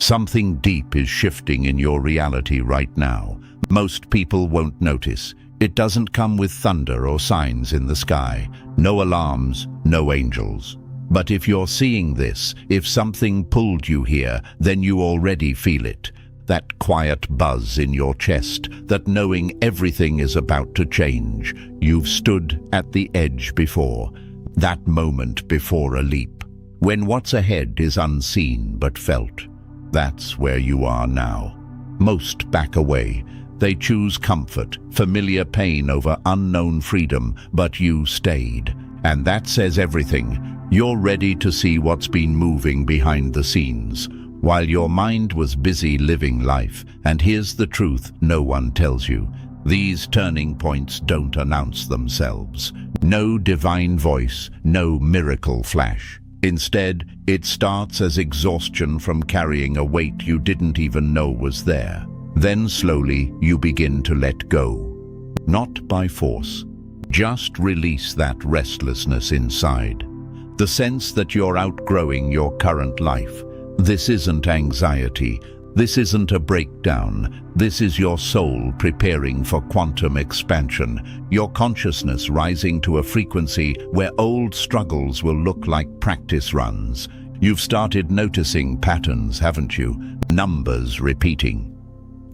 Something deep is shifting in your reality right now. Most people won't notice. It doesn't come with thunder or signs in the sky. No alarms, no angels. But if you're seeing this, if something pulled you here, then you already feel it. That quiet buzz in your chest, that knowing everything is about to change. You've stood at the edge before. That moment before a leap. When what's ahead is unseen but felt. That's where you are now. Most back away. They choose comfort, familiar pain over unknown freedom, but you stayed. And that says everything. You're ready to see what's been moving behind the scenes, while your mind was busy living life. And here's the truth no one tells you. These turning points don't announce themselves. No divine voice, no miracle flash. Instead, it starts as exhaustion from carrying a weight you didn't even know was there. Then slowly, you begin to let go. Not by force. Just release that restlessness inside. The sense that you're outgrowing your current life. This isn't anxiety. This isn't a breakdown. This is your soul preparing for quantum expansion. Your consciousness rising to a frequency where old struggles will look like practice runs. You've started noticing patterns, haven't you? Numbers repeating.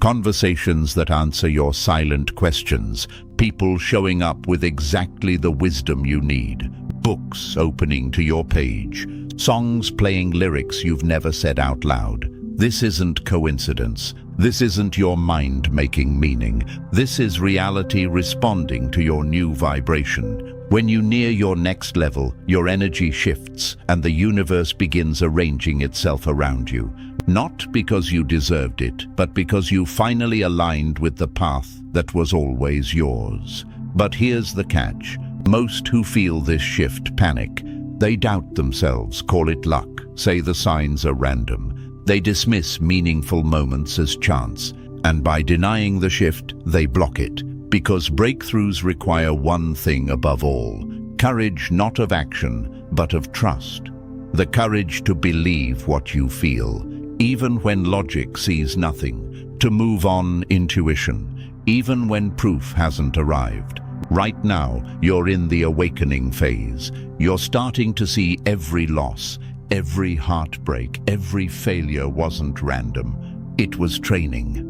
Conversations that answer your silent questions. People showing up with exactly the wisdom you need. Books opening to your page. Songs playing lyrics you've never said out loud. This isn't coincidence. This isn't your mind making meaning. This is reality responding to your new vibration. When you near your next level, your energy shifts and the universe begins arranging itself around you. Not because you deserved it, but because you finally aligned with the path that was always yours. But here's the catch. Most who feel this shift panic. They doubt themselves, call it luck, say the signs are random. They dismiss meaningful moments as chance. And by denying the shift, they block it. Because breakthroughs require one thing above all. Courage not of action, but of trust. The courage to believe what you feel. Even when logic sees nothing, to move on intuition, even when proof hasn't arrived. Right now, you're in the awakening phase. You're starting to see every loss, every heartbreak, every failure wasn't random. It was training.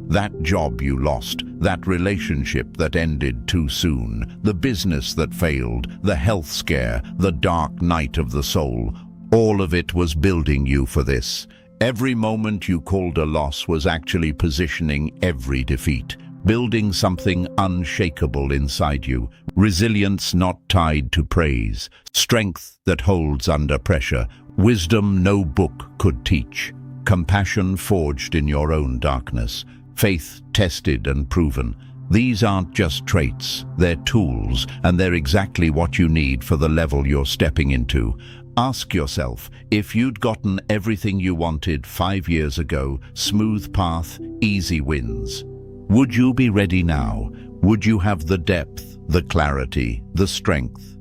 That job you lost, that relationship that ended too soon, the business that failed, the health scare, the dark night of the soul, all of it was building you for this. Every moment you called a loss was actually positioning every defeat, building something unshakable inside you, resilience not tied to praise, strength that holds under pressure, wisdom no book could teach, compassion forged in your own darkness, faith tested and proven. These aren't just traits, they're tools, and they're exactly what you need for the level you're stepping into. Ask yourself, if you'd gotten everything you wanted 5 years ago, smooth path, easy wins, would you be ready now? Would you have the depth, the clarity, the strength?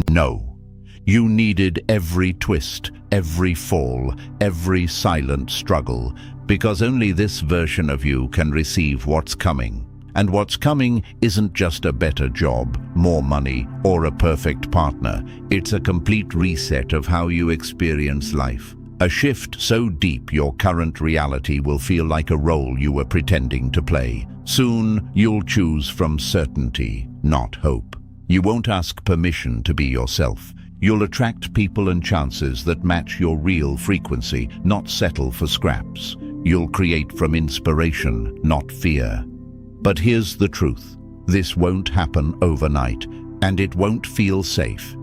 No. You needed every twist, every fall, every silent struggle, because only this version of you can receive what's coming. And what's coming isn't just a better job, more money, or a perfect partner. It's a complete reset of how you experience life. A shift so deep your current reality will feel like a role you were pretending to play. Soon, you'll choose from certainty, not hope. You won't ask permission to be yourself. You'll attract people and chances that match your real frequency, not settle for scraps. You'll create from inspiration, not fear. But here's the truth. This won't happen overnight, and it won't feel safe.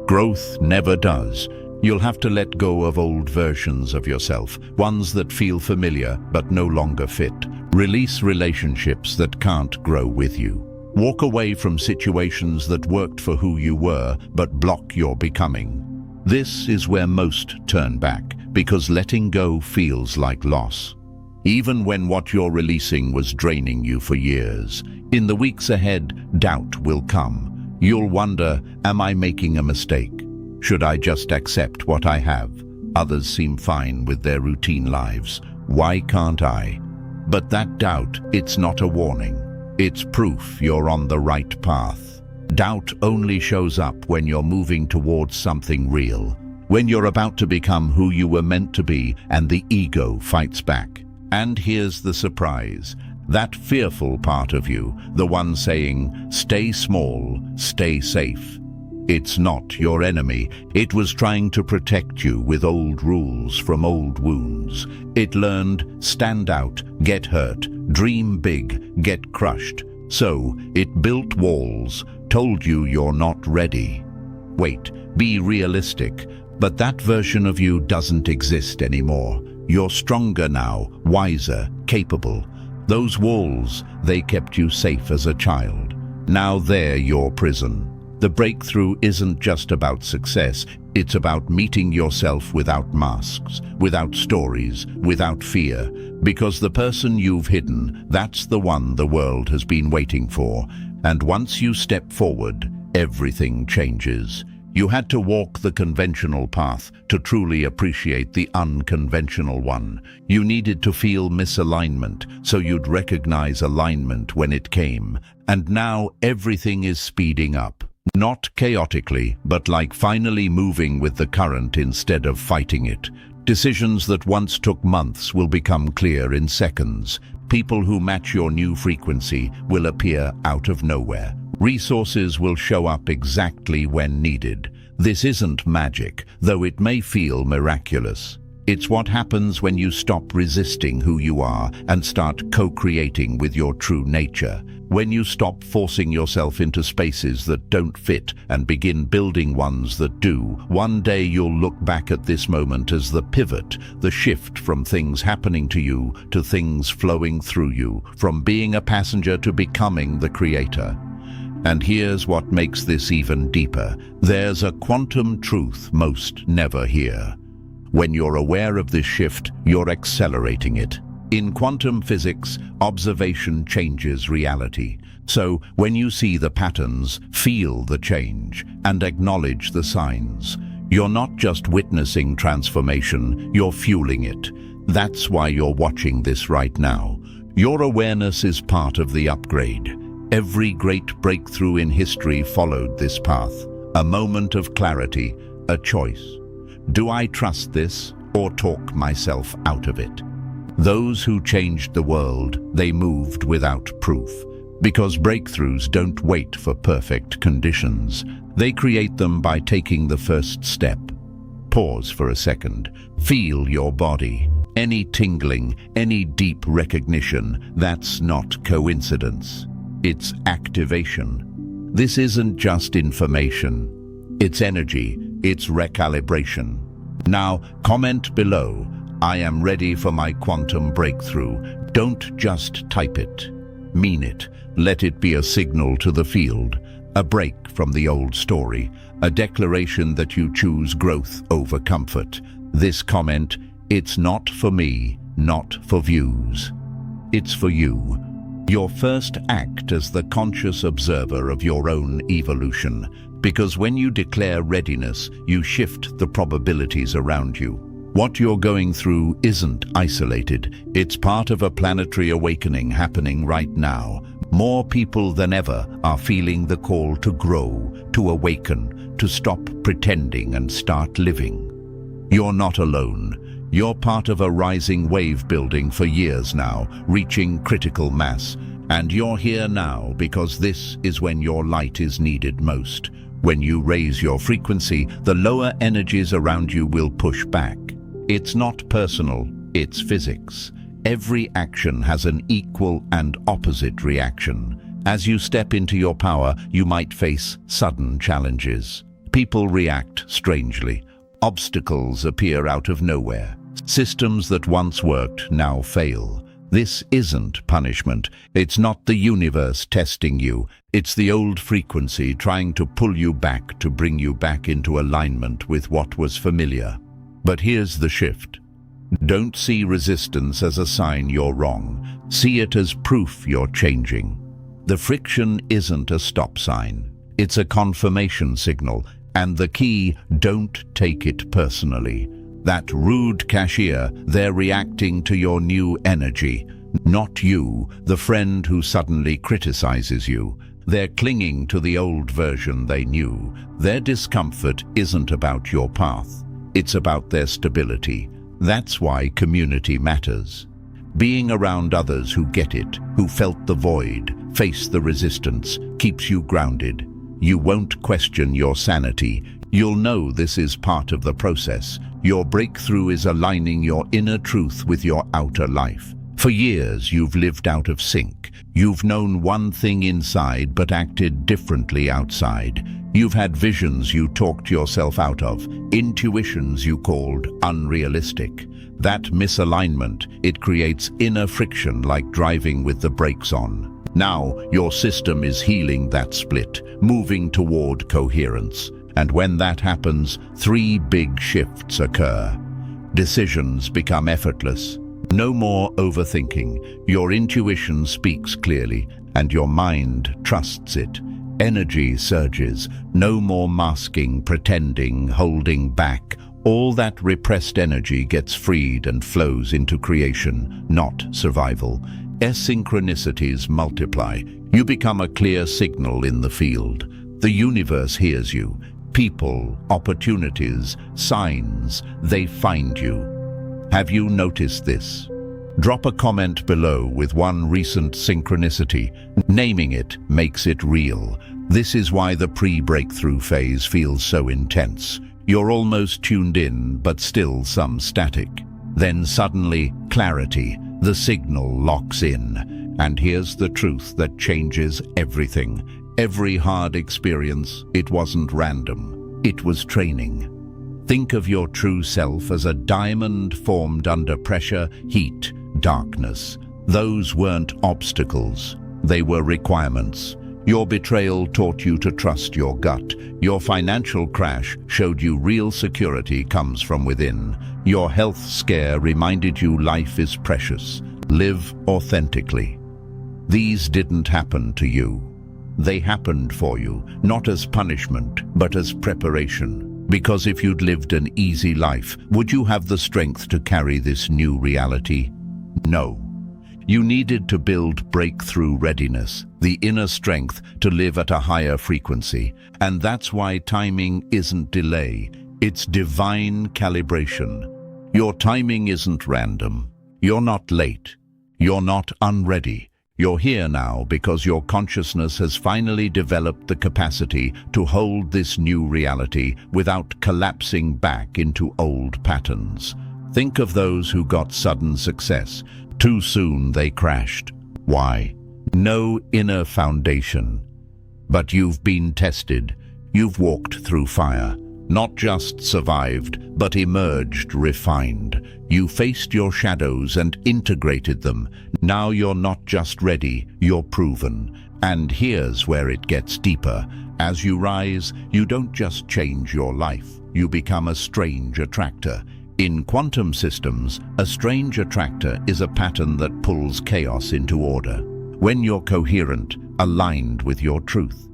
Growth never does. You'll have to let go of old versions of yourself, ones that feel familiar but no longer fit. Release relationships that can't grow with you. Walk away from situations that worked for who you were but block your becoming. This is where most turn back, because letting go feels like loss. Even when what you're releasing was draining you for years. In the weeks ahead, doubt will come. You'll wonder, am I making a mistake? Should I just accept what I have? Others seem fine with their routine lives. Why can't I? But that doubt, it's not a warning. It's proof you're on the right path. Doubt only shows up when you're moving towards something real, when you're about to become who you were meant to be and the ego fights back. And here's the surprise. That fearful part of you, the one saying, stay small, stay safe. It's not your enemy. It was trying to protect you with old rules from old wounds. It learned, stand out, get hurt, dream big, get crushed. So it built walls, told you you're not ready. Wait, be realistic. But that version of you doesn't exist anymore. You're stronger now, wiser, capable. Those walls, they kept you safe as a child. Now they're your prison. The breakthrough isn't just about success, it's about meeting yourself without masks, without stories, without fear. Because the person you've hidden, that's the one the world has been waiting for. And once you step forward, everything changes. You had to walk the conventional path to truly appreciate the unconventional one. You needed to feel misalignment so you'd recognize alignment when it came. And now everything is speeding up. Not chaotically, but like finally moving with the current instead of fighting it. Decisions that once took months will become clear in seconds. People who match your new frequency will appear out of nowhere. Resources will show up exactly when needed. This isn't magic, though it may feel miraculous. It's what happens when you stop resisting who you are and start co-creating with your true nature. When you stop forcing yourself into spaces that don't fit and begin building ones that do. One day you'll look back at this moment as the pivot, the shift from things happening to you to things flowing through you, from being a passenger to becoming the creator. And here's what makes this even deeper. There's a quantum truth most never hear. When you're aware of this shift, you're accelerating it. In quantum physics, observation changes reality. So when you see the patterns, feel the change, and acknowledge the signs. You're not just witnessing transformation, you're fueling it. That's why you're watching this right now. Your awareness is part of the upgrade. Every great breakthrough in history followed this path. A moment of clarity, a choice. Do I trust this or talk myself out of it? Those who changed the world, they moved without proof. Because breakthroughs don't wait for perfect conditions. They create them by taking the first step. Pause for a second. Feel your body. Any tingling, any deep recognition, that's not coincidence. It's activation. This isn't just information. It's energy. It's recalibration. Now, comment below. I am ready for my quantum breakthrough. Don't just type it. Mean it. Let it be a signal to the field. A break from the old story. A declaration that you choose growth over comfort. This comment, it's not for me, not for views. It's for you. Your first act as the conscious observer of your own evolution. Because when you declare readiness, you shift the probabilities around you. What you're going through isn't isolated. It's part of a planetary awakening happening right now. More people than ever are feeling the call to grow, to awaken, to stop pretending and start living. You're not alone. You're part of a rising wave building for years now, reaching critical mass. And you're here now because this is when your light is needed most. When you raise your frequency, the lower energies around you will push back. It's not personal, it's physics. Every action has an equal and opposite reaction. As you step into your power, you might face sudden challenges. People react strangely. Obstacles appear out of nowhere. Systems that once worked now fail. This isn't punishment. It's not the universe testing you. It's the old frequency trying to pull you back to bring you back into alignment with what was familiar. But here's the shift. Don't see resistance as a sign you're wrong. See it as proof you're changing. The friction isn't a stop sign. It's a confirmation signal. And the key, don't take it personally. That rude cashier, they're reacting to your new energy. Not you, the friend who suddenly criticizes you. They're clinging to the old version they knew. Their discomfort isn't about your path. It's about their stability. That's why community matters. Being around others who get it, who felt the void, face the resistance, keeps you grounded. You won't question your sanity. You'll know this is part of the process. Your breakthrough is aligning your inner truth with your outer life. For years, you've lived out of sync. You've known one thing inside but acted differently outside. You've had visions you talked yourself out of, intuitions you called unrealistic. That misalignment, it creates inner friction like driving with the brakes on. Now, your system is healing that split, moving toward coherence. And when that happens, 3 big shifts occur. Decisions become effortless. No more overthinking. Your intuition speaks clearly, and your mind trusts it. Energy surges. No more masking, pretending, holding back. All that repressed energy gets freed and flows into creation, not survival. Synchronicities multiply. You become a clear signal in the field. The universe hears you. People, opportunities, signs, they find you. Have you noticed this? Drop a comment below with one recent synchronicity. Naming it makes it real. This is why the pre-breakthrough phase feels so intense. You're almost tuned in, but still some static. Then suddenly, clarity. The signal locks in. And here's the truth that changes everything. Every hard experience, it wasn't random. It was training. Think of your true self as a diamond formed under pressure, heat, darkness. Those weren't obstacles. They were requirements. Your betrayal taught you to trust your gut. Your financial crash showed you real security comes from within. Your health scare reminded you life is precious. Live authentically. These didn't happen to you. They happened for you, not as punishment, but as preparation. Because if you'd lived an easy life, would you have the strength to carry this new reality? No. You needed to build breakthrough readiness, the inner strength to live at a higher frequency. And that's why timing isn't delay, it's divine calibration. Your timing isn't random. You're not late. You're not unready. You're here now because your consciousness has finally developed the capacity to hold this new reality without collapsing back into old patterns. Think of those who got sudden success. Too soon they crashed. Why? No inner foundation. But you've been tested. You've walked through fire. Not just survived, but emerged refined. You faced your shadows and integrated them. Now you're not just ready, you're proven. And here's where it gets deeper. As you rise, you don't just change your life. You become a strange attractor. In quantum systems, a strange attractor is a pattern that pulls chaos into order. When you're coherent, aligned with your truth,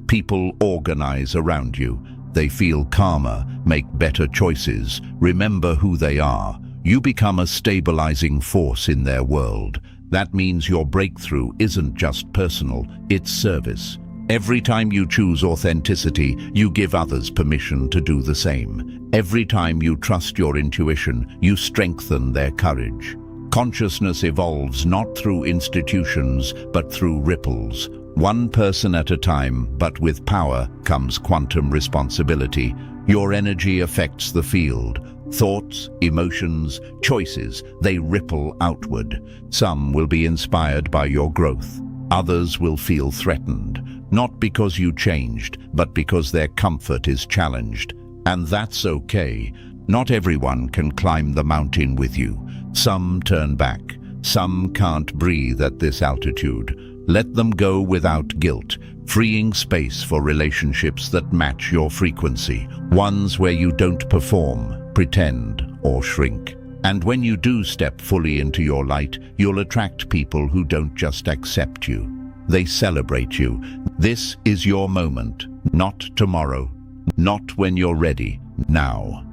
people organize around you. They feel calmer, make better choices, remember who they are. You become a stabilizing force in their world. That means your breakthrough isn't just personal, it's service. Every time you choose authenticity, you give others permission to do the same. Every time you trust your intuition, you strengthen their courage. Consciousness evolves not through institutions, but through ripples. One person at a time, but with power comes quantum responsibility. Your energy affects the field. Thoughts, emotions, choices, they ripple outward. Some will be inspired by your growth. Others will feel threatened, not because you changed, but because their comfort is challenged. And that's okay. Not everyone can climb the mountain with you. Some turn back. Some can't breathe at this altitude. Let them go without guilt, freeing space for relationships that match your frequency, ones where you don't perform, pretend, or shrink. And when you do step fully into your light, you'll attract people who don't just accept you. They celebrate you. This is your moment, not tomorrow, not when you're ready, now.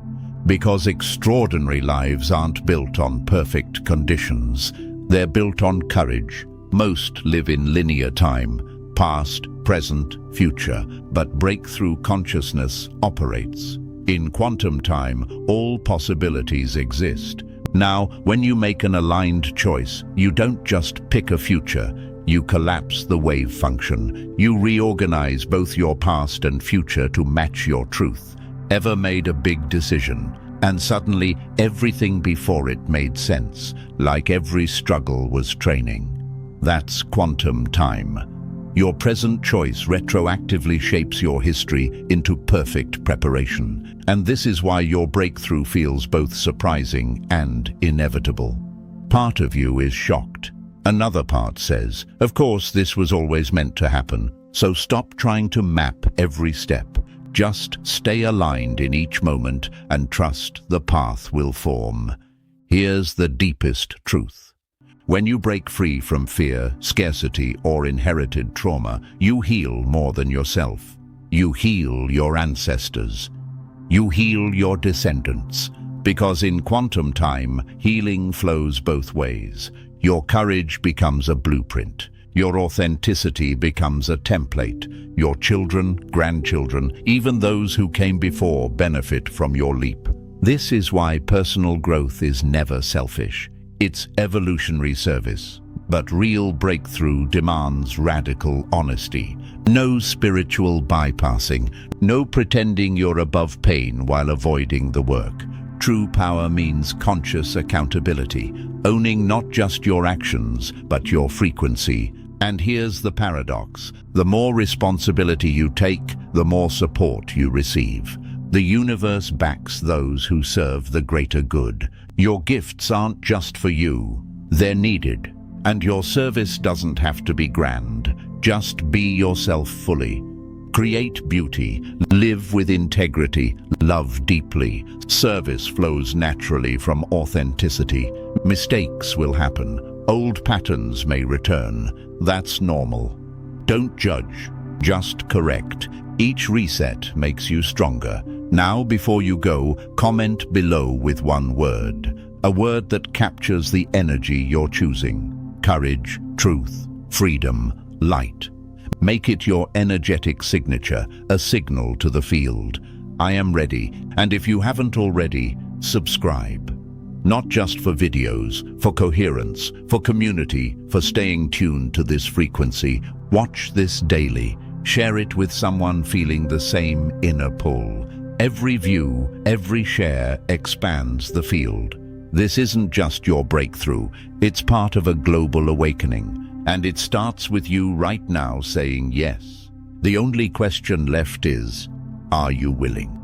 Because extraordinary lives aren't built on perfect conditions. They're built on courage. Most live in linear time, past, present, future, but breakthrough consciousness operates. In quantum time, all possibilities exist. Now, when you make an aligned choice, you don't just pick a future, you collapse the wave function. You reorganize both your past and future to match your truth. Ever made a big decision, and suddenly everything before it made sense, like every struggle was training. That's quantum time. Your present choice retroactively shapes your history into perfect preparation. And this is why your breakthrough feels both surprising and inevitable. Part of you is shocked. Another part says, of course, this was always meant to happen. So stop trying to map every step. Just stay aligned in each moment and trust the path will form. Here's the deepest truth. When you break free from fear, scarcity, or inherited trauma, you heal more than yourself. You heal your ancestors. You heal your descendants. Because in quantum time, healing flows both ways. Your courage becomes a blueprint. Your authenticity becomes a template. Your children, grandchildren, even those who came before benefit from your leap. This is why personal growth is never selfish. It's evolutionary service. But real breakthrough demands radical honesty. No spiritual bypassing. No pretending you're above pain while avoiding the work. True power means conscious accountability, owning not just your actions, but your frequency. And here's the paradox. The more responsibility you take, the more support you receive. The universe backs those who serve the greater good. Your gifts aren't just for you. They're needed. And your service doesn't have to be grand. Just be yourself fully. Create beauty, live with integrity, love deeply. Service flows naturally from authenticity. Mistakes will happen. Old patterns may return. That's normal. Don't judge, just correct. Each reset makes you stronger. Now, before you go, comment below with one word. A word that captures the energy you're choosing. Courage, truth, freedom, light. Make it your energetic signature, a signal to the field. I am ready, and if you haven't already, subscribe. Not just for videos, for coherence, for community, for staying tuned to this frequency. Watch this daily. Share it with someone feeling the same inner pull. Every view, every share expands the field. This isn't just your breakthrough, it's part of a global awakening. And it starts with you right now saying yes. The only question left is, are you willing?